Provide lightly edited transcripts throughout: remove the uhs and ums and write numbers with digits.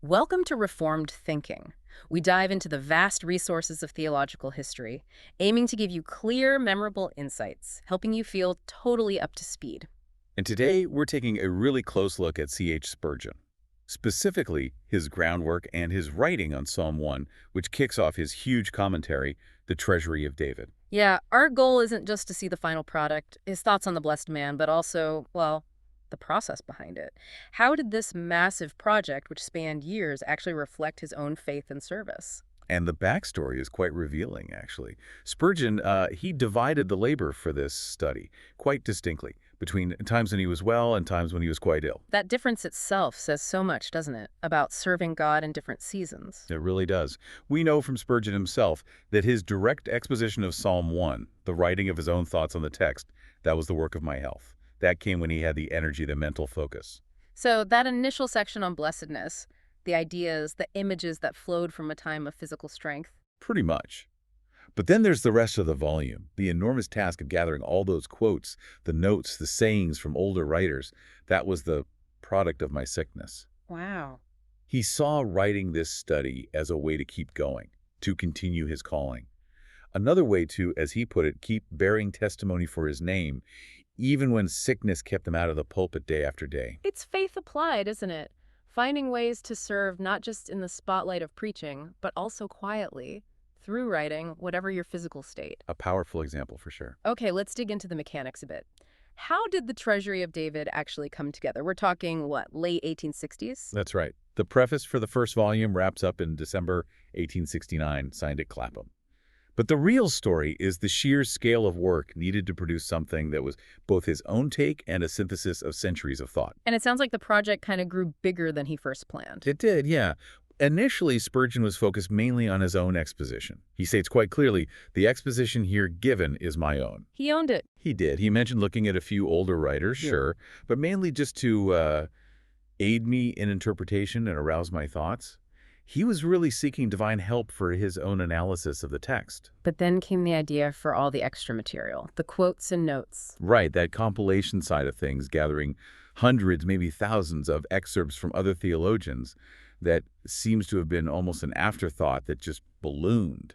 Welcome to Reformed Thinking. We dive into the vast resources of theological history, aiming to give you clear, memorable insights, helping you feel totally up to speed. And today, we're taking a really close look at C.H. Spurgeon, specifically his groundwork and his writing on Psalm 1, which kicks off his huge commentary, The Treasury of David. Yeah, our goal isn't just to see the final product, his thoughts on the blessed man, but also, well, the process behind it. How did this massive project, which spanned years, actually reflect his own faith and service? And the backstory is quite revealing, actually. Spurgeon, he divided the labor for this study quite distinctly between times when he was well and times when he was quite ill. That difference itself says so much, doesn't it, about serving God in different seasons? It really does. We know from Spurgeon himself that his direct exposition of Psalm 1, the writing of his own thoughts on the text, that was the work of my health. That came when he had the energy, the mental focus. So that initial section on blessedness, the ideas, the images that flowed from a time of physical strength. Pretty much. But then there's the rest of the volume, the enormous task of gathering all those quotes, the notes, the sayings from older writers. That was the product of my sickness. Wow. He saw writing this study as a way to keep going, to continue his calling. Another way to, as he put it, keep bearing testimony for his name, even when sickness kept him out of the pulpit day after day. It's faith applied, isn't it? Finding ways to serve not just in the spotlight of preaching, but also quietly, through writing, whatever your physical state. A powerful example for sure. Okay, let's dig into the mechanics a bit. How did the Treasury of David actually come together? We're talking, what, late 1860s? That's right. The preface for the first volume wraps up in December 1869, signed at Clapham. But the real story is the sheer scale of work needed to produce something that was both his own take and a synthesis of centuries of thought. And it sounds like the project kind of grew bigger than he first planned. It did, yeah. Initially, Spurgeon was focused mainly on his own exposition. He states quite clearly, the exposition here given is my own. He owned it. He did. He mentioned looking at a few older writers, sure, but mainly just to aid me in interpretation and arouse my thoughts. He was really seeking divine help for his own analysis of the text. But then came the idea for all the extra material, the quotes and notes. Right, that compilation side of things, gathering hundreds, maybe thousands of excerpts from other theologians that seems to have been almost an afterthought that just ballooned.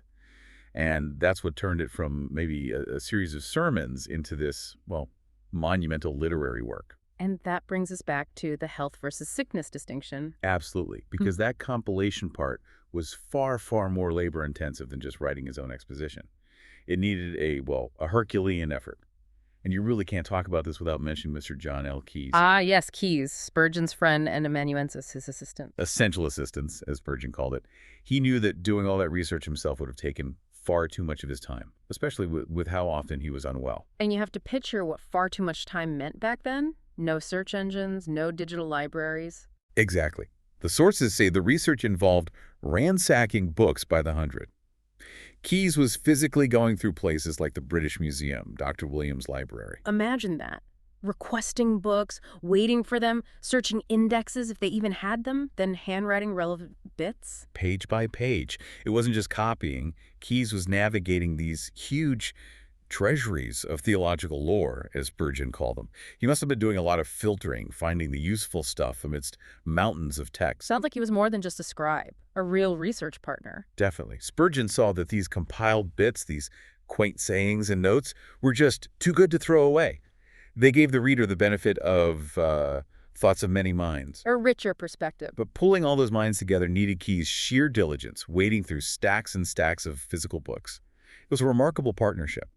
And that's what turned it from maybe a series of sermons into this, well, monumental literary work. And that brings us back to the health versus sickness distinction. Absolutely, because that compilation part was far, far more labor-intensive than just writing his own exposition. It needed a Herculean effort. And you really can't talk about this without mentioning Mr. John L. Keyes. Ah, yes, Keyes, Spurgeon's friend and amanuensis, his assistant. Essential assistance, as Spurgeon called it. He knew that doing all that research himself would have taken far too much of his time, especially with how often he was unwell. And you have to picture what far too much time meant back then. No search engines, no digital libraries. Exactly. The sources say the research involved ransacking books by the hundred. Keyes was physically going through places like the British Museum, Dr. Williams' library. Imagine that. Requesting books, waiting for them, searching indexes if they even had them, then handwriting relevant bits. Page by page. It wasn't just copying. Keyes was navigating these huge treasuries of theological lore, as Spurgeon called them. He must have been doing a lot of filtering, finding the useful stuff amidst mountains of text. Sounds like he was more than just a scribe, a real research partner. Definitely. Spurgeon saw that these compiled bits, these quaint sayings and notes, were just too good to throw away. They gave the reader the benefit of thoughts of many minds. A richer perspective. But pulling all those minds together needed Keyes' sheer diligence, wading through stacks and stacks of physical books. It was a remarkable partnership.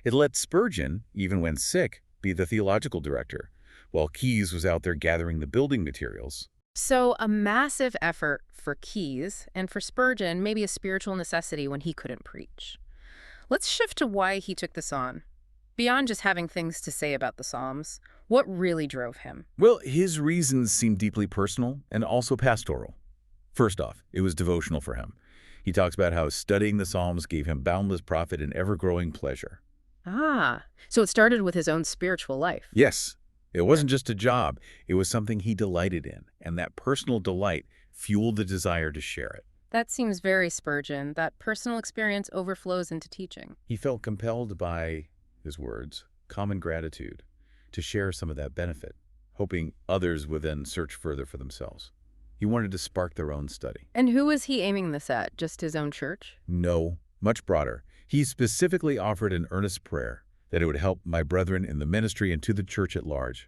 It let Spurgeon, even when sick, be the theological director, while Keyes was out there gathering the building materials. So a massive effort for Keyes, and for Spurgeon, maybe a spiritual necessity when he couldn't preach. Let's shift to why he took this on. Beyond just having things to say about the Psalms, what really drove him? Well, his reasons seemed deeply personal and also pastoral. First off, it was devotional for him. He talks about how studying the Psalms gave him boundless profit and ever-growing pleasure. Ah, so it started with his own spiritual life. Yes, it wasn't just a job. It was something he delighted in, and that personal delight fueled the desire to share it. That seems very Spurgeon. That personal experience overflows into teaching. He felt compelled by, his words, common gratitude, to share some of that benefit, hoping others would then search further for themselves. He wanted to spark their own study. And who was he aiming this at? Just his own church? No, much broader. He specifically offered an earnest prayer that it would help my brethren in the ministry and to the church at large.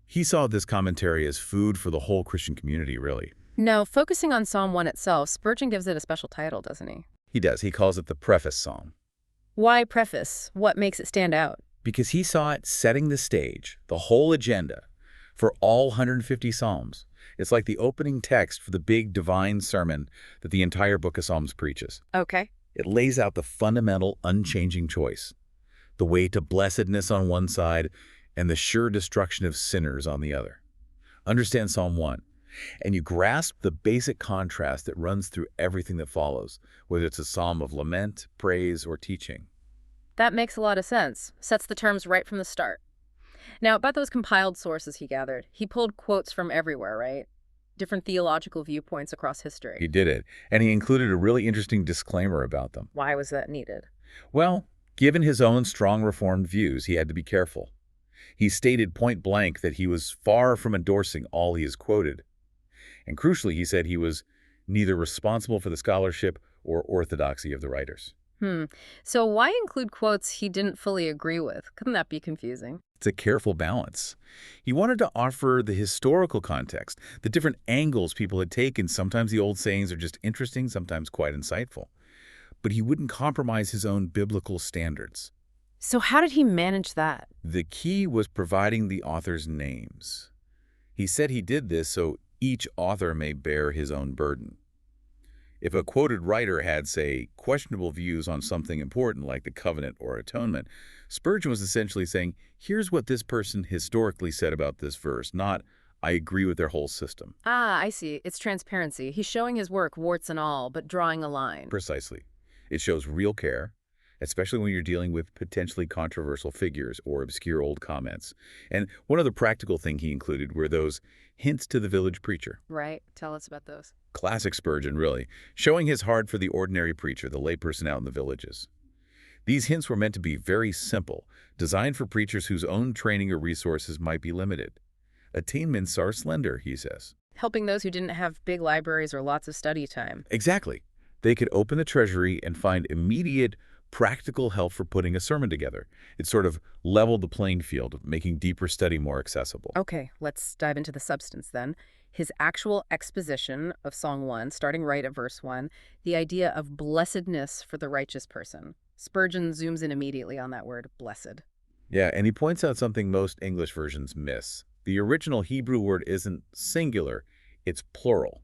He saw this commentary as food for the whole Christian community, really. No, focusing on Psalm 1 itself, Spurgeon gives it a special title, doesn't he? He does. He calls it the preface psalm. Why preface? What makes it stand out? Because he saw it setting the stage, the whole agenda, for all 150 psalms. It's like the opening text for the big divine sermon that the entire book of Psalms preaches. Okay. It lays out the fundamental, unchanging choice, the way to blessedness on one side and the sure destruction of sinners on the other. Understand Psalm 1, and you grasp the basic contrast that runs through everything that follows, whether it's a psalm of lament, praise, or teaching. That makes a lot of sense. Sets the terms right from the start. Now, about those compiled sources he gathered, he pulled quotes from everywhere, right? Different theological viewpoints across history. He did it, and he included a really interesting disclaimer about them. Why was that needed? Well, given his own strong Reformed views, he had to be careful. He stated point blank that he was far from endorsing all he has quoted. And crucially, he said he was neither responsible for the scholarship or orthodoxy of the writers. So why include quotes he didn't fully agree with? Couldn't that be confusing? It's a careful balance. He wanted to offer the historical context, the different angles people had taken. Sometimes the old sayings are just interesting, sometimes quite insightful. But he wouldn't compromise his own biblical standards. So how did he manage that? The key was providing the authors' names. He said he did this so each author may bear his own burden. If a quoted writer had, say, questionable views on something important like the covenant or atonement, Spurgeon was essentially saying, here's what this person historically said about this verse, not, I agree with their whole system. Ah, I see. It's transparency. He's showing his work, warts and all, but drawing a line. Precisely. It shows real care, especially when you're dealing with potentially controversial figures or obscure old comments. And one other practical thing he included were those hints to the village preacher. Right. Tell us about those. Classic Spurgeon, really, showing his heart for the ordinary preacher, the layperson out in the villages. These hints were meant to be very simple, designed for preachers whose own training or resources might be limited. Attainments are slender, he says. Helping those who didn't have big libraries or lots of study time. Exactly. They could open the treasury and find immediate, practical help for putting a sermon together. It sort of leveled the playing field, making deeper study more accessible. Okay, let's dive into the substance then. His actual exposition of Song 1, starting right at verse 1, the idea of blessedness for the righteous person. Spurgeon zooms in immediately on that word, blessed. Yeah, and he points out something most English versions miss. The original Hebrew word isn't singular, it's plural.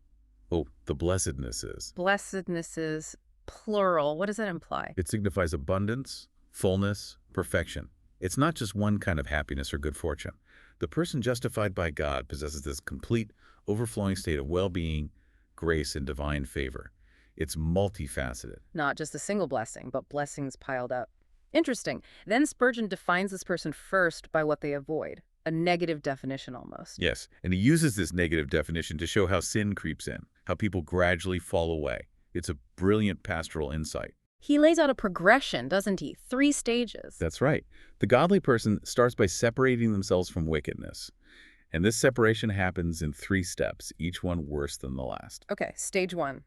Oh, the blessedness is. Blessedness is plural. What does that imply? It signifies abundance, fullness, perfection. It's not just one kind of happiness or good fortune. The person justified by God possesses this complete, overflowing state of well-being, grace, and divine favor. It's multifaceted. Not just a single blessing, but blessings piled up. Interesting. Then Spurgeon defines this person first by what they avoid. A negative definition almost. Yes, and he uses this negative definition to show how sin creeps in, how people gradually fall away. It's a brilliant pastoral insight. He lays out a progression, doesn't he? 3 stages. That's right. The godly person starts by separating themselves from wickedness. And this separation happens in 3 steps, each one worse than the last. Okay, stage 1.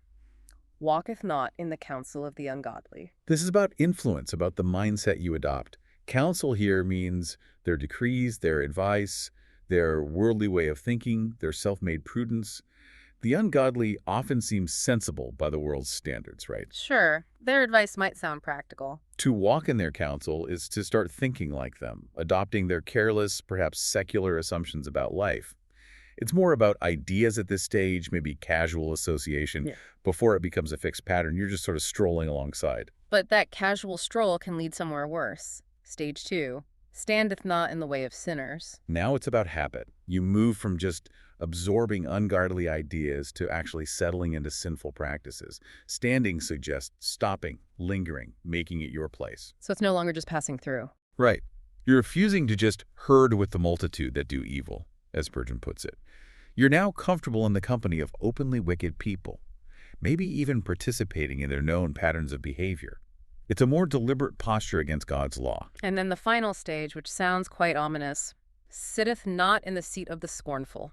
Walketh not in the counsel of the ungodly. This is about influence, about the mindset you adopt. Counsel here means their decrees, their advice, their worldly way of thinking, their self-made prudence. The ungodly often seem sensible by the world's standards, right? Sure, their advice might sound practical. To walk in their counsel is to start thinking like them, adopting their careless, perhaps secular assumptions about life. It's more about ideas at this stage, maybe casual association, before it becomes a fixed pattern. You're just sort of strolling alongside. But that casual stroll can lead somewhere worse. Stage 2. Standeth not in the way of sinners. Now it's about habit. You move from just absorbing ungodly ideas to actually settling into sinful practices. Standing suggests stopping, lingering, making it your place. So it's no longer just passing through. Right. You're refusing to just herd with the multitude that do evil, as Spurgeon puts it. You're now comfortable in the company of openly wicked people, maybe even participating in their known patterns of behavior. It's a more deliberate posture against God's law. And then the final stage, which sounds quite ominous, sitteth not in the seat of the scornful.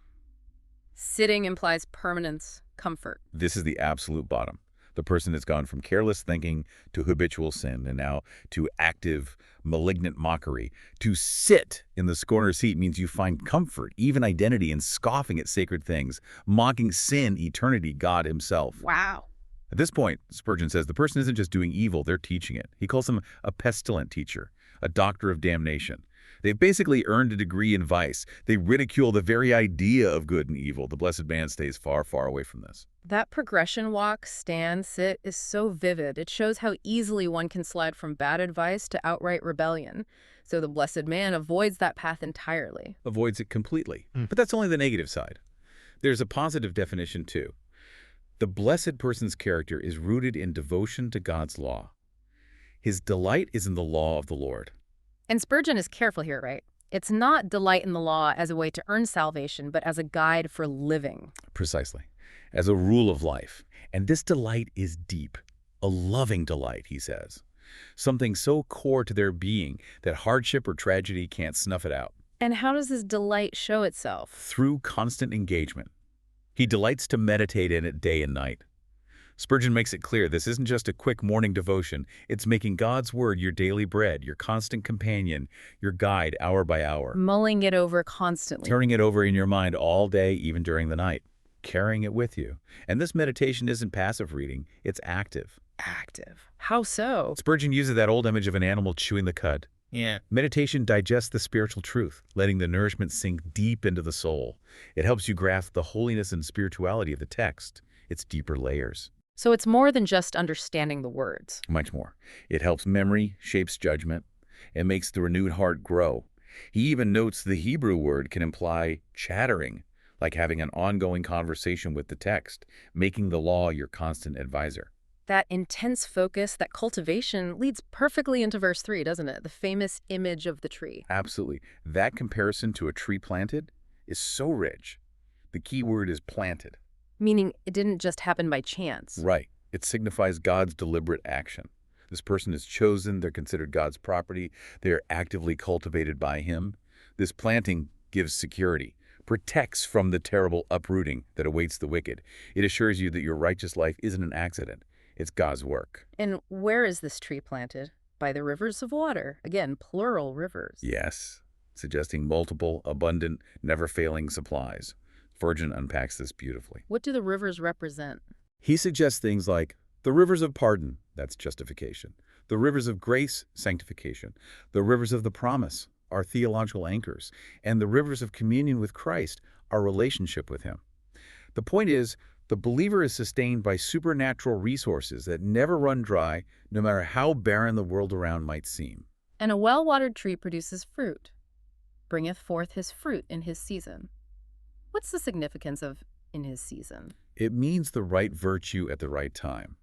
Sitting implies permanence, comfort. This is the absolute bottom. The person has gone from careless thinking to habitual sin, and now to active, malignant mockery. To sit in the scorner's seat means you find comfort, even identity, in scoffing at sacred things, mocking sin, eternity, God himself. Wow. At this point, Spurgeon says the person isn't just doing evil, they're teaching it. He calls them a pestilent teacher, a doctor of damnation. They've basically earned a degree in vice. They ridicule the very idea of good and evil. The blessed man stays far, far away from this. That progression walk, stand, sit is so vivid. It shows how easily one can slide from bad advice to outright rebellion. So the blessed man avoids that path entirely. Avoids it completely. But that's only the negative side. There's a positive definition, too. The blessed person's character is rooted in devotion to God's law. His delight is in the law of the Lord. And Spurgeon is careful here, right? It's not delight in the law as a way to earn salvation, but as a guide for living. Precisely. As a rule of life. And this delight is deep. A loving delight, he says. Something so core to their being that hardship or tragedy can't snuff it out. And how does this delight show itself? Through constant engagement. He delights to meditate in it day and night. Spurgeon makes it clear this isn't just a quick morning devotion. It's making God's word your daily bread, your constant companion, your guide hour by hour. Mulling it over constantly. Turning it over in your mind all day, even during the night. Carrying it with you. And this meditation isn't passive reading, it's active. Active. How so? Spurgeon uses that old image of an animal chewing the cud. Yeah. Meditation digests the spiritual truth, letting the nourishment sink deep into the soul. It helps you grasp the holiness and spirituality of the text, its deeper layers. So it's more than just understanding the words. Much more. It helps memory, shapes judgment, and makes the renewed heart grow. He even notes the Hebrew word can imply chattering, like having an ongoing conversation with the text, making the law your constant advisor. That intense focus, that cultivation, leads perfectly into verse 3, doesn't it? The famous image of the tree. Absolutely. That comparison to a tree planted is so rich. The key word is planted. Meaning it didn't just happen by chance. Right. It signifies God's deliberate action. This person is chosen. They're considered God's property. They are actively cultivated by him. This planting gives security, protects from the terrible uprooting that awaits the wicked. It assures you that your righteous life isn't an accident. It's God's work. And where is this tree planted? By the rivers of water. Again, plural rivers. Yes, suggesting multiple, abundant, never-failing supplies. Spurgeon unpacks this beautifully. What do the rivers represent? He suggests things like the rivers of pardon, that's justification. The rivers of grace, sanctification. The rivers of the promise, our theological anchors. And the rivers of communion with Christ, our relationship with him. The point is, the believer is sustained by supernatural resources that never run dry, no matter how barren the world around might seem. And a well-watered tree produces fruit, bringeth forth his fruit in his season. What's the significance of in his season? It means the right virtue at the right time.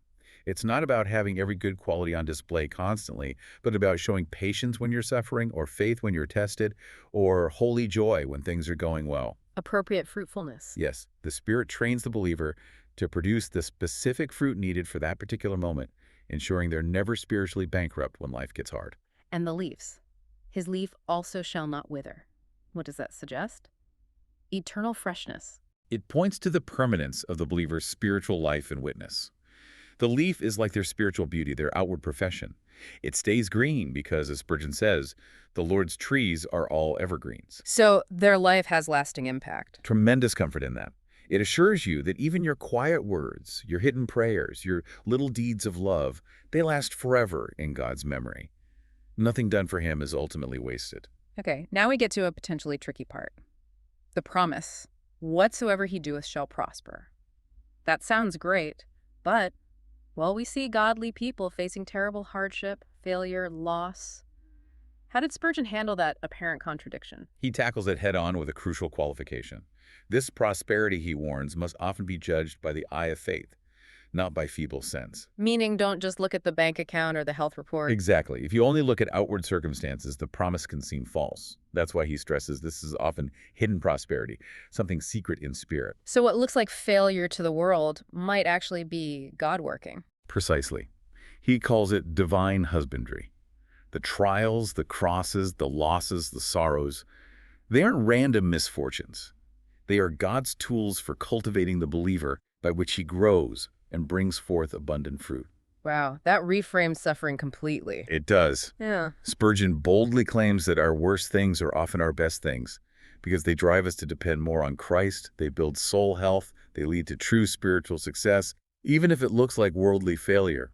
It's not about having every good quality on display constantly, but about showing patience when you're suffering, or faith when you're tested, or holy joy when things are going well. Appropriate fruitfulness. Yes, the Spirit trains the believer to produce the specific fruit needed for that particular moment, ensuring they're never spiritually bankrupt when life gets hard. And the leaves. His leaf also shall not wither. What does that suggest? Eternal freshness. It points to the permanence of the believer's spiritual life and witness. The leaf is like their spiritual beauty, their outward profession. It stays green because, as Spurgeon says, the Lord's trees are all evergreens. So their life has lasting impact. Tremendous comfort in that. It assures you that even your quiet words, your hidden prayers, your little deeds of love, they last forever in God's memory. Nothing done for him is ultimately wasted. Okay, now we get to a potentially tricky part. The promise. Whatsoever he doeth shall prosper. That sounds great, but, well, we see godly people facing terrible hardship, failure, loss. How did Spurgeon handle that apparent contradiction? He tackles it head-on with a crucial qualification. This prosperity, he warns, must often be judged by the eye of faith, not by feeble sense. Meaning don't just look at the bank account or the health report. Exactly. If you only look at outward circumstances, the promise can seem false. That's why he stresses this is often hidden prosperity, something secret in spirit. So what looks like failure to the world might actually be God working. Precisely. He calls it divine husbandry. The trials, the crosses, the losses, the sorrows, they aren't random misfortunes. They are God's tools for cultivating the believer by which he grows and brings forth abundant fruit. Wow, that reframes suffering completely. It does. Yeah. Spurgeon boldly claims that our worst things are often our best things because they drive us to depend more on Christ, they build soul health, they lead to true spiritual success, even if it looks like worldly failure.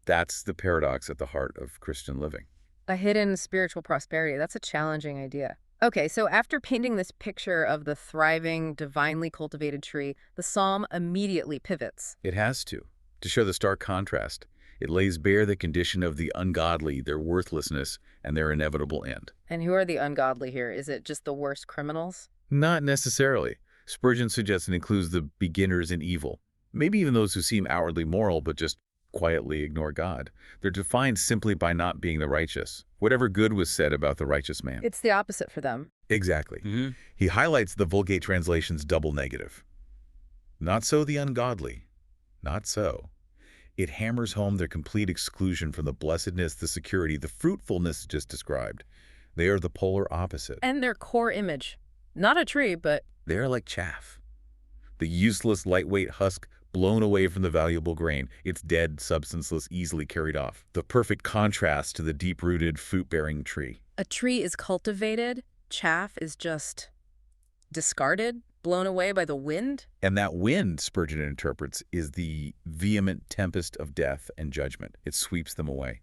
That's the paradox at the heart of Christian living. A hidden spiritual prosperity. That's a challenging idea. Okay, so after painting this picture of the thriving, divinely cultivated tree, the psalm immediately pivots. It has to show the stark contrast. It lays bare the condition of the ungodly, their worthlessness, and their inevitable end. And who are the ungodly here? Is it just the worst criminals? Not necessarily. Spurgeon suggests it includes the beginners in evil, maybe even those who seem outwardly moral but just quietly ignore God. They're defined simply by not being the righteous, whatever good was said about the righteous man. It's the opposite for them. Exactly. He highlights the Vulgate translation's double negative. Not so the ungodly. Not so. It hammers home their complete exclusion from the blessedness, the security, the fruitfulness just described. They are the polar opposite. And their core image. Not a tree, but They are like chaff. The useless, lightweight husk blown away from the valuable grain, its dead, substanceless, easily carried off. The perfect contrast to the deep-rooted, fruit-bearing tree. a tree is cultivated, chaff is just discarded, blown away by the wind. And that wind, Spurgeon interprets, is the vehement tempest of death and judgment. It sweeps them away.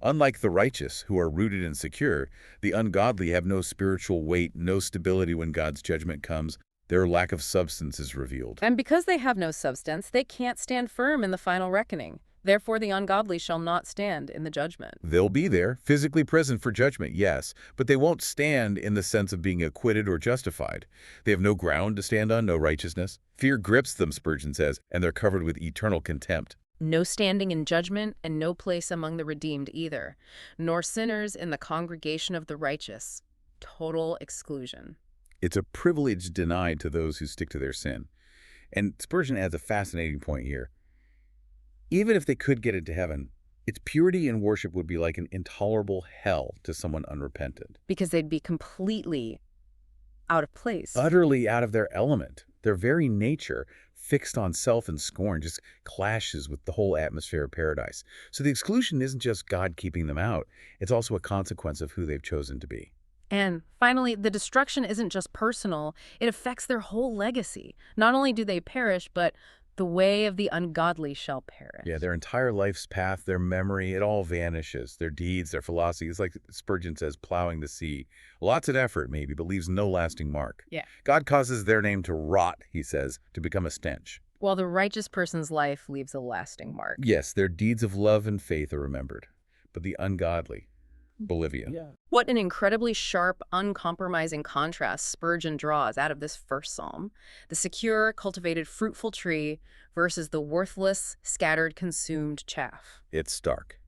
Unlike the righteous, who are rooted and secure, the ungodly have no spiritual weight, no stability when God's judgment comes. Their lack of substance is revealed. And because they have no substance, they can't stand firm in the final reckoning. Therefore the ungodly shall not stand in the judgment. They'll be there, physically present for judgment, yes, but they won't stand in the sense of being acquitted or justified. They have no ground to stand on, no righteousness. Fear grips them, Spurgeon says, and they're covered with eternal contempt. No standing in judgment, and no place among the redeemed either, nor sinners in the congregation of the righteous. Total exclusion. It's a privilege denied to those who stick to their sin. And Spurgeon adds a fascinating point here. Even if they could get into heaven, its purity in worship would be like an intolerable hell to someone unrepentant. Because they'd be completely out of place. Utterly out of their element. Their very nature, fixed on self and scorn, just clashes with the whole atmosphere of paradise. So the exclusion isn't just God keeping them out. It's also a consequence of who they've chosen to be. And finally, the destruction isn't just personal, it affects their whole legacy. Not only do they perish, but the way of the ungodly shall perish. Yeah, their entire life's path, their memory, it all vanishes. Their deeds, their philosophy, it's like Spurgeon says, plowing the sea. Lots of effort, maybe, but leaves no lasting mark. Yeah. God causes their name to rot, he says, to become a stench. While the righteous person's life leaves a lasting mark. Yes, their deeds of love and faith are remembered, but the ungodly, Bolivia. What an incredibly sharp, uncompromising contrast Spurgeon draws out of this first psalm. The secure, cultivated, fruitful tree versus the worthless, scattered, consumed chaff. It's stark.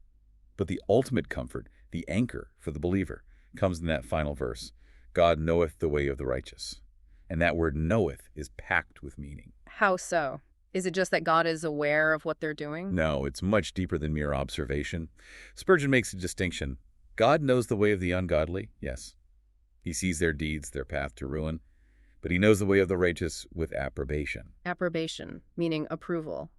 But the ultimate comfort, the anchor for the believer, comes in that final verse. God knoweth the way of the righteous. And that word knoweth is packed with meaning. How so? Is it just that God is aware of what they're doing? No, it's much deeper than mere observation. Spurgeon makes a distinction. God knows the way of the ungodly, yes. He sees their deeds, their path to ruin, but he knows the way of the righteous with approbation. Approbation, meaning approval,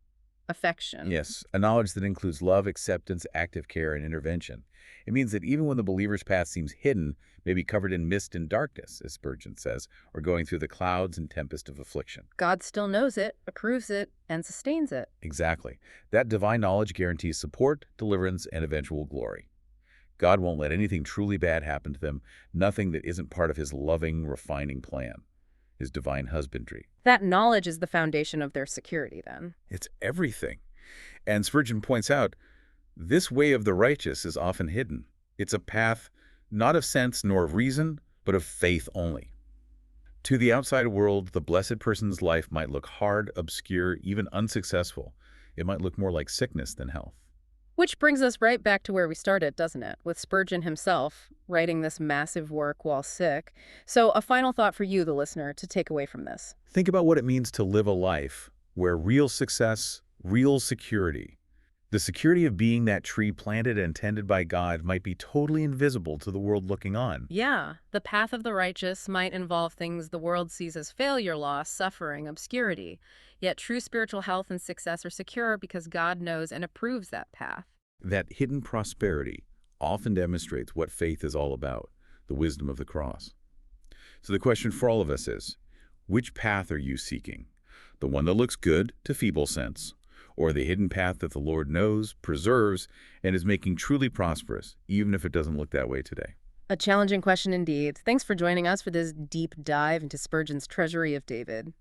affection. Yes, a knowledge that includes love, acceptance, active care, and intervention. It means that even when the believer's path seems hidden, maybe covered in mist and darkness, as Spurgeon says, or going through the clouds and tempest of affliction. God still knows it, approves it, and sustains it. Exactly. That divine knowledge guarantees support, deliverance, and eventual glory. God won't let anything truly bad happen to them, nothing that isn't part of his loving, refining plan, his divine husbandry. That knowledge is the foundation of their security, then. It's everything. And Spurgeon points out, this way of the righteous is often hidden. It's a path not of sense nor of reason, but of faith only. To the outside world, the blessed person's life might look hard, obscure, even unsuccessful. It might look more like sickness than health. Which brings us right back to where we started, doesn't it? With Spurgeon himself writing this massive work while sick. So a final thought for you, the listener, to take away from this. Think about what it means to live a life where real success, real security, The security of being that tree planted and tended by God might be totally invisible to the world looking on. Yeah, the path of the righteous might involve things the world sees as failure, loss, suffering, obscurity. Yet true spiritual health and success are secure because God knows and approves that path. That hidden prosperity often demonstrates what faith is all about, the wisdom of the cross. So the question for all of us is, which path are you seeking? The one that looks good to feeble sense, or the hidden path that the Lord knows, preserves, and is making truly prosperous, even if it doesn't look that way today? A challenging question indeed. Thanks for joining us for this deep dive into Spurgeon's Treasury of David.